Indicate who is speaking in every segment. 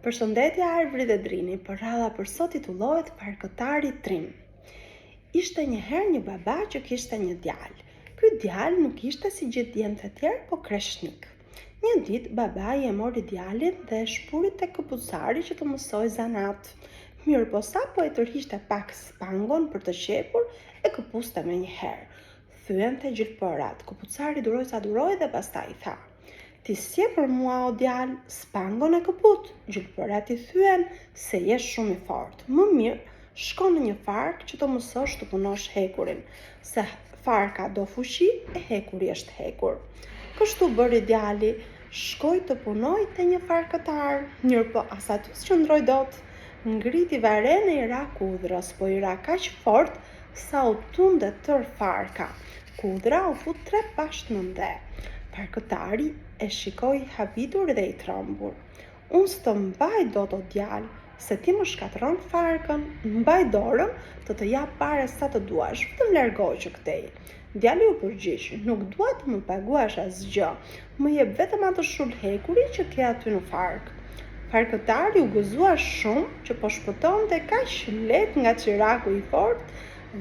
Speaker 1: Përshëndetje Arvri dhe Drini, për radha për sot titullohet Farkëtari Trim. Ishte një herë një baba që kishte një djalë. Ky djalë nuk ishte si gjithë djemtë të tjerë, po kreshnik. Një ditë babai e mori djalin dhe e shpuri tek këpucari që të mësoj zanat. Mirë po sa po e tërhiqte pak spangon për të qepur, e këpuste menjëherë. Thyente gjilpërat, këpucari duroi sa duroi dhe pastaj tha: "Ti s'je për mua o djalë, spangon e këput, gjilpërat i thyen se je shumë i fortë. Më mirë, shko në një fark që të mësosh të punosh hekurin, se farka do fuqi e hekuri është hekur." Kështu bëri djali, shkoi të punoj te një farkëtar, mirë po as aty s'qëndroi dot. Ngriti varen e i ra kudrës, po i ra kaq fort sa u tunde tër farka. Kudra u fut 3 bashkë në nde. Farkëtari e shikoi habitur dhe i trembur. "Unë s'të mbaj dot o djalë, se ti më shkatron farkën, mbaj dorën të jap pare sa të duash, vetëm largohu që këtej." Djali u përgjigj: "Nuk dua të më paguash asgjë, më jep vetëm atë shul hekuri që ke aty në fark." Farkëtari u gëzua shumë që po shpëtonte kaq lehtë nga çiraku i fortë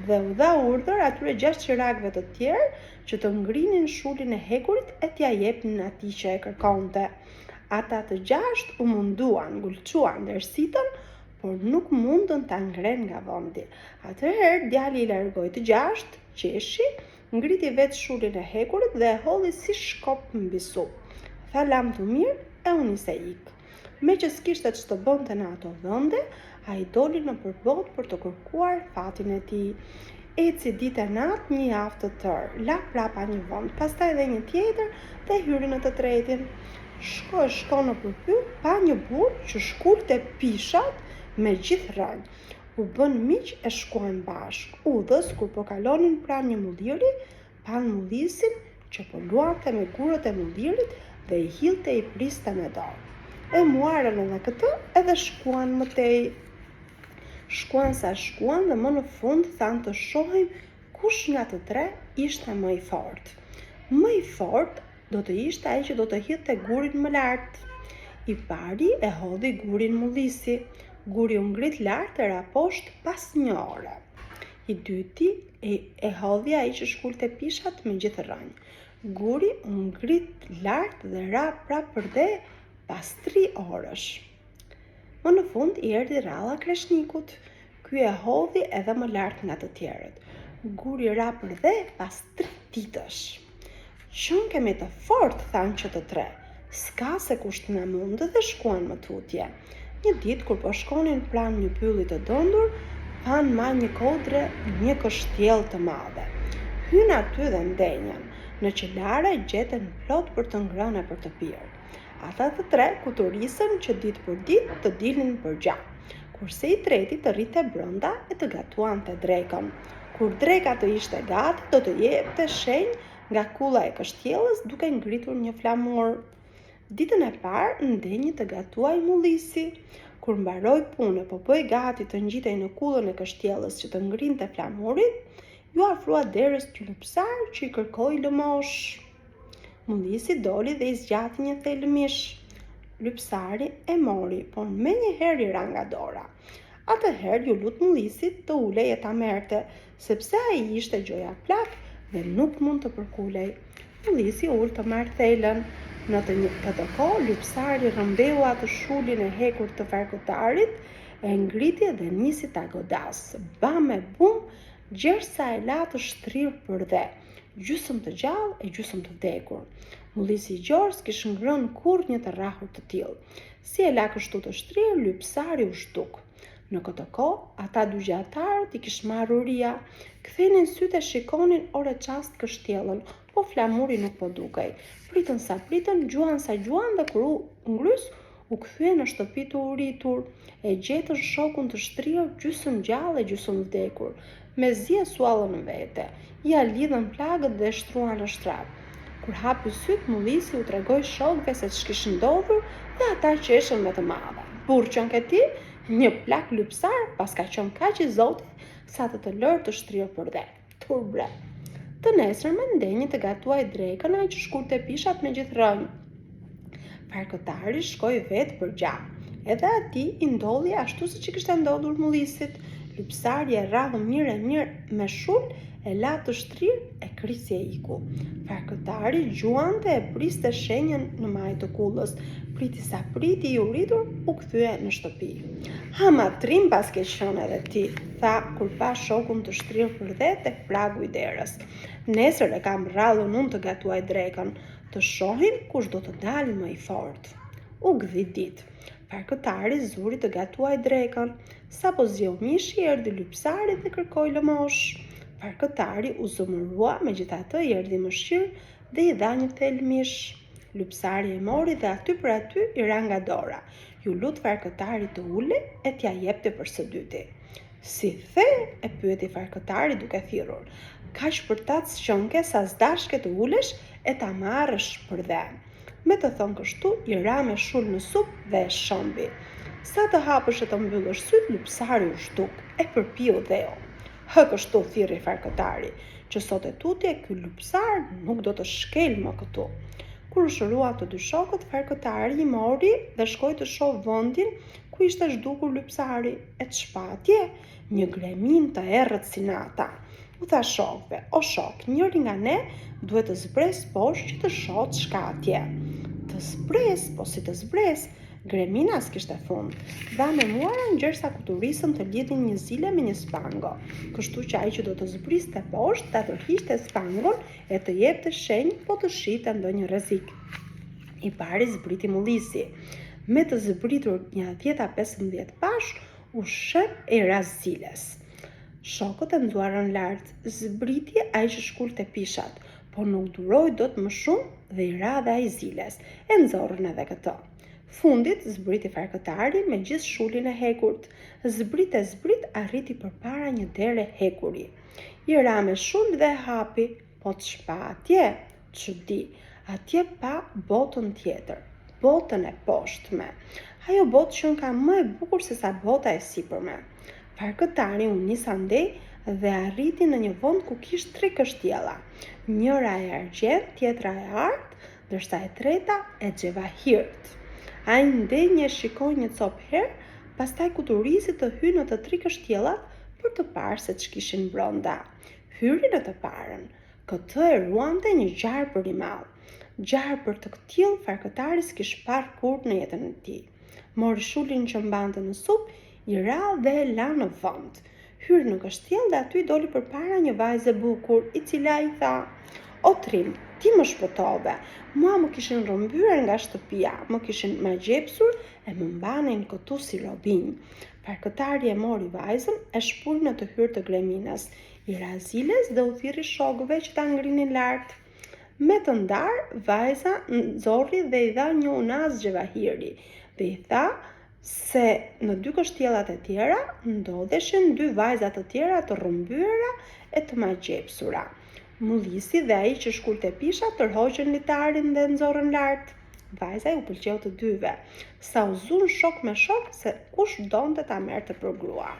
Speaker 1: dhe u dha urdhër atyre 6 qirakëve të tjerë që të ngrinin shulin e hekurit e t'ja jepnin atij që e kërkonte. Ata të 6 u munduan, ngulçuan, ndërsitën, por nuk mundën ta ngren nga vendi. Atëherë djali i largoi të 6, qeshi, ngriti vetë shulin e hekurit dhe e holli si shkop mbi sup. Tha: "Lam të mirë", e u nis e ik. Me që s'kishte ç'të bënte në ato vende, ai doli në përbot për të kërkuar fatin e tij. Eci ditë e natë një javë të tërë, la prapa një vend, pastaj edhe një tjetër dhe hyri në të tretin. Shko në përpyll, pa një burr që shkulte pishat me gjithë rënj. U bën miq e shkuan bashkë. Udhës kur po kalonin pranë një mulliri, pan mullisin që po luante me gurët e mullirit dhe i hillte i priste me dorë. E muarën edhe këtë edhe shkuan më tej. Shkuan sa shkuan dhe më në fund thanë të shohim kush nga të tre ishte më i fortë. Më i fortë do të ishte ai që do të hidhte gurin më lart. I pari e hodhi gurin mullisi. Guri u ngrit lart e ra poshtë pas një ore. I dyti e hodhi ai që shkulte pishat me gjithë rënj. Guri u ngrit lart dhe ra prap përde pas 3 orësh. Më në fund i erdhi rradha kreshnikut. Ky e hodhi edhe më lart nga të tjerët. Guri ra përde pas 3 ditësh. "Qënë kemi të fortë", thanë që të tre. "S'ka se kush të na mundë" dhe shkuan më tutje. Një ditë kur po shkonin pranë një pylli të dëndur, panë ma një kodre një kështjellë të madhe. Hyn aty dhe ndenjën. Në qelare gjeten plot për të ngrënë e për të pirë. Ata të tre kuturisën që ditë për ditë të dilnin për gjak, kurse i treti të rrite brenda e të gatuante drekën. Kur dreka të ishte gati, do të jepte shenjë nga kulla e kështjellës duke ngritur një flamur. Ditën e parë ndenjë të gatuaj mullisi. Kur mbaroi punë, po bëi gati të ngjitej në kullën e kështjellës që të ngrinte flamurin, ju afrua derës qyllupsar që i kërkoi lëmosh. Mullisi doli dhe i zgjati një thelë mish. Lypsari e mori, por menjëherë i ra nga dora. Atëherë ju lut mullisit të ulej e ta merrte, sepse ai ishte gjoja plak dhe nuk mund të përkulej. Mullisi ul të marrë thelën. Në këtë kohë, lypsari rrëmbeu atë shulin e hekur të farkëtarit, e ngriti dhe nisi ta godasë. Bam e bum, gjersa e la të shtrirë për dhe, gjysëm të gjallë e gjysëm të vdekur. Mullisi i gjorë s'kish ngrënë kurrë një të rrahur të tillë. Si e la kështu të shtrirë, lypsari u shtuk. Në këtë kohë, ata dy gjatarët i kish marrë uria. Kthenin sytë e shikonin ore çast kështjellën, po flamuri nuk po dukej. Pritën sa pritën, gjuan sa gjuan dhe kur u ngrys, u kthye në shtëpi të uritur. E gjetën shokun të shtrirë gjysëm gjallë e gjysëm vdekur. Me zi e suallën në vete. Ja lidhën plagët dhe shtruan në shtrap. Kur hapi syt, mullisi u tregoi shokëve se ç'kishte ndodhur dhe ata qeshën me të madhe. "Burr qen ke ti? Një plak lypsar pas ka qenë kaq i zotit sa të lërë të shtrirë për dhe. Turbre." Të nesërmen ndenjë të gatuaj drekën ai që shkulte pishat me gjithë rënj. Farkëtari shkoi vetë për gjak. Edhe ati i ndodhi ashtu si që kishte ndodhur mullisit. Lypsari e radhë mirë me shull, e la të shtrirë e krisi e iku. Farkëtari gjuante e priste shenjën në majë të kullës. Priti sa priti i uritur, u kthye në shtëpi. Hama trim pas ke qenë edhe ti, tha kur pa shokun të shtrirë përdet tek pragu i derës. Nesër e kam rradhur unë të gatuaj drekën, të shohin kush do të dalë më i fortë. U gdhi ditë. Farkëtari zuri të gatuaj drekën. Sa po zgjeu mishi, erdhi lypsari dhe kërkoi lëmosh. Farkëtari u zëmërua, megjithatë i erdhi mëshirë dhe i dha një thel mish. Lypsari e mori dhe aty për aty i ra nga dora. Ju lut farkëtari të ulej e t'ja jepte për së dyti. Si the, e pyeti farkëtari duke thirrur. Kaq për tac qënke sa s'dashke të ulesh e ta marrësh për dhe. Me të thonë kështu, i ra me shull në supë dhe e shëmbi. Sa të hapësh e të mbyllësh syt, lypsari u shtuk, e përpiu dheu. Hë kështu thirri farkëtari, që sot e tutje ky lypsar nuk do të shkel më këtu. Kur u shëruan të dy shokët, farkëtari i mori dhe shkoi të shohë vendin ku ishte zhdukur lypsari, e çpatje një gremin të errët si nata. U tha shokëve, o shok, njëri nga ne duhet të zbres poshtë që të shohë ç'ka atje. Të zbres, po si të zbres, gremina s'kishte fund. Dha me muara ndërsa kuturisën të lidhin një zile me një spango. Kështu që ai që do të zbriste poshtë, ta tërhiqte spangon e të jepte shenjë po të shite ndonjë rrezik. I pari zbriti mullisi. Me të zbritur një 10-15 pash, u shep e ras ziles. Shokët e nxuarën lart, zbriti ai që shkulte pishat, por nuk duroi dot më shumë dhe i ra dhe ai ziles, e nxorrën edhe këtë. Fundit zbriti farkëtari me gjithë shullin e hekurt. Zbrit arriti përpara një dere hekuri. I ra me shull dhe hapi, po ç'pa atje? Çudi, atje pa botën tjetër, botën e poshtme. Ajo botë që ka më e bukur se sa bota e sipërme. Farkëtari u nis andej dhe arriti në një vend ku kishte 3 kështjella. Njëra e argjend, tjetra e artë, ndërsa e treta e xhevahirt. Ai ndenjë e shikoi një copë herë, pastaj kuturisi të hynte në të 3 kështjellat për të parë se ç'kishin brenda. Hyri në të parën. Këtë e ruante një gjarpër i madh. Gjarpër të këtill farkëtari s'kishte parë kurrë në jetën e tij. Mori shullin që mbante në supë, i ra dhe e la në vend. Hyri në kështjell dhe aty doli përpara një vajzë e bukur, i cila i tha: "O Trim, ti më shpëtove. Mua më kishin rrëmbyer nga shtëpia, më kishin magjepsur e më mbanin këtu si robinj." Farkëtari e mori vajzën, e shpuri në të hyrë të greminës, i ra ziles dhe u thirri shokëve që ta ngrinin lart. Me të ndarë, vajza nxorri dhe i dha një unaz xhevahiri dhe i tha se në 2 kështjellat e tjera ndodheshin 2 vajza të tjera të rrëmbyera e të magjepsura. Mullisi dhe ai që shkulte pisha tërhoqën litarin dhe nxorrën lart. Vajza u pëlqeu të dyve, sa u zun shok me shok se kush donte ta merrte për grua.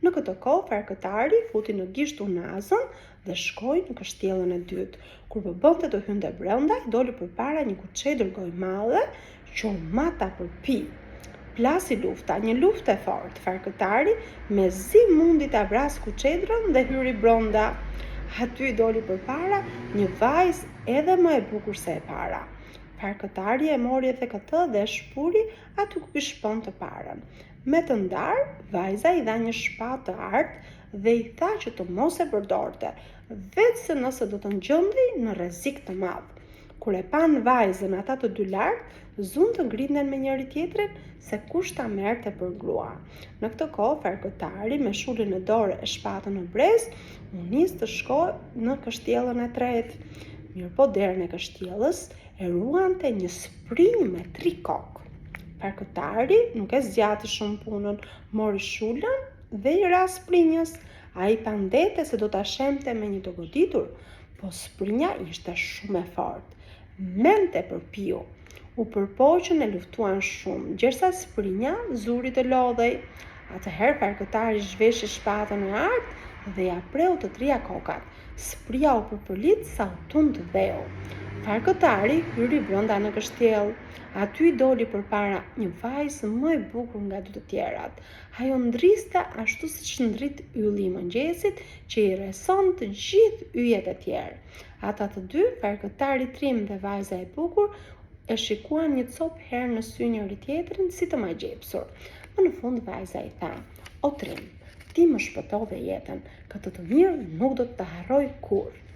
Speaker 1: Në këtë kohë farkëtari futi në gisht unazën dhe shkoi në kështjellën e dytë. Kur bëbonte të hynte brenda, i doli përpara një kuçedër gojmadhe që u mata për pi. Plasi lufta, një luftë e fortë. Farkëtari me zi mundi ta vras kuçedrën dhe hyri brenda. Aty doli përpara një vajzë edhe më e bukur se e para. Farkëtari e mori edhe këtë dhe e shpuri aty ku kishte shpën të parën. Me të ndarë, vajza i dha një shpatë të artë dhe i tha që të mos e përdorte, vetë se nëse do të ngjendej në rrezik të madh. Kur e pan vajzën ata të dy lart, zunë të ngrinden me njëri tjetrin se kush ta merrte për grua. Në këtë kohë farkëtari me shullin në dorë e shpatën në brez, u nis të shkojë në kështjellën e tretë. Mirëpo derën e kështjellës e ruante një sprinj me 3 kokë. Farkëtari nuk e zgjati shumë punën, mori shullën dhe i ra sprinjës. Ai pandete se do ta shemte me një të goditur, po sprinja ishte shumë e fortë. Mente përpiu. U përpoqën e luftuan shumë, gjersa sprinja zuri të lodhej. Atëherë farkëtari zhveshi shpatën e artë dhe ja preu të 3 kokat. Sprinja u përpërlit sa u tund dheu. Farkëtari hyri brenda në kështjell. Aty doli përpara një vajzë më e bukur nga të tjerat. Ajo ndriste ashtu siç ndrit ylli i mëngjesit që i rreson të gjithë yjet e tjerë. Ata të dy, Farkëtari Trim dhe vajza e bukur, e shikuan një copë herë në sy njëri tjetrin si të magjepsur. Më në fund vajza i tha: "O Trim, ti më shpëtove jetën, këtë të mirë nuk do të harroj kurrë."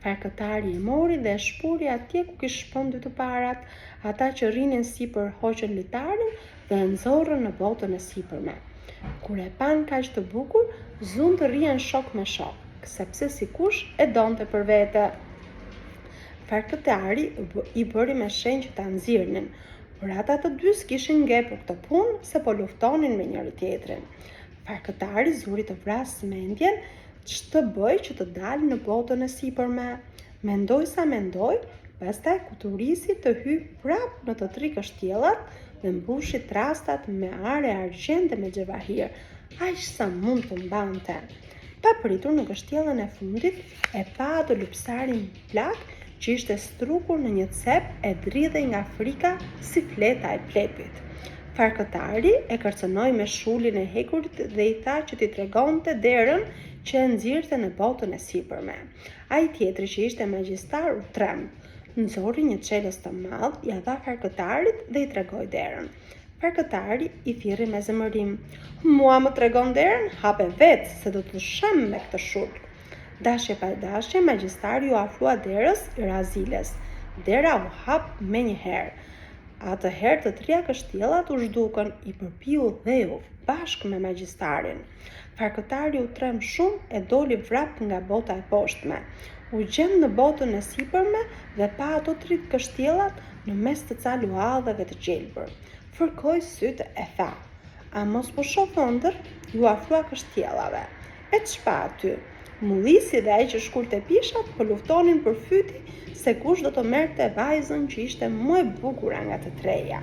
Speaker 1: Farkëtari e mori dhe e shpuri atje ku kishte shpëndur të parat. Ata që rrinin sipër hoqën litarin dhe e nxorrën në botën e sipërme. Kur e pan kaq të bukur, zunë të rrien shok me shok, sepse sikush e donte për vete. Farkëtari i bëri me shenjë që ta nxirrnin, por ata të dy s'kishin ngepur këtë punë se po luftonin me njëri tjetrin. Farkëtari zuri të vrasë mendjen ç'të bëj që të dalë në botën e sipërme. Mendoi sa mendoi, pastaj kuturisi të hyj prapë në të tri kështjellat dhe mbushi trastat me are argjend dhe me xhevahir, aq sa mund të mbante. Pa pritur në kështjellën e fundit, e pa atë lupsarin plak që ishte strukur në një cep e dridhej nga frika si fleta e plepit. Farkëtari e kërcënoi me shullin e hekurit dhe i tha që t'i tregonte derën që e nxirrte në botën e sipërme. Ai tjetri që ishte magjistar u tremb. Nxorri një çelës të madh, ja dha Farkëtarit dhe i tregoi derën. Farkëtari i thirrri me zemërim: "Mua më tregon derën? Hape vetë, se do të shem me këtë shull." Dashje pa dashje, magjistari u afrua derës i Raziles. Dera u hap menjëherë. Atëherë të trija kështjellat u zhdukën, i përpiu dheu bashkë me magjistarin. Farkëtari u trem shumë e doli vrap nga bota e poshtme. U gjend në botën e sipërme dhe pa ato tri kështjellat në mes të ca luallëve të gjelbër. Fërkoi sytë e tha: "A mos po shoh ëndër?" Ju afrua kështjellave. E ç'pa aty? Mullisi dhe ai që shkulte pishat po luftonin për fyti se kush do të merrte vajzën që ishte më e bukur nga të treja.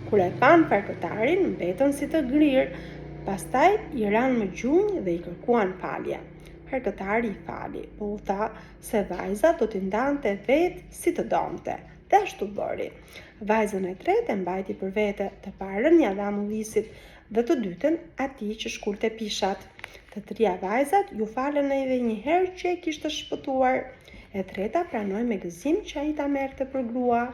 Speaker 1: Kur e pan Farkëtarin, mbetën si të grirë, pastaj i ranë më gjunjë dhe i kërkuan falje. Farkëtari i fali, po u tha se vajza do t'i ndante vetë si të donte, dhe ashtu bëri. Vajzën e tretë e mbajti për vete, të parën ja dha mullisit dhe të dytën atij që shkulte pishat. Të trija vajzat ju falën edhe një herë që e kishte shpëtuar. E treta pranoi me gëzim që ai ta merrte për grua.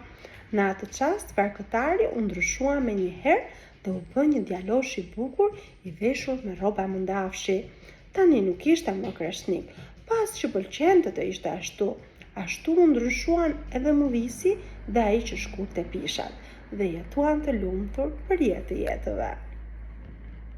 Speaker 1: Në atë çast, Farkëtari u ndryshua menjëherë dhe u bë një djalosh i bukur i veshur me rroba mëndafshi. Tani nuk ishte më kreshnik, pas që pëlqente të ishte ashtu. Ashtu u ndryshuan edhe mullisi dhe ai që shkulte pishat, dhe jetuan të lumtur për jetë jetëve.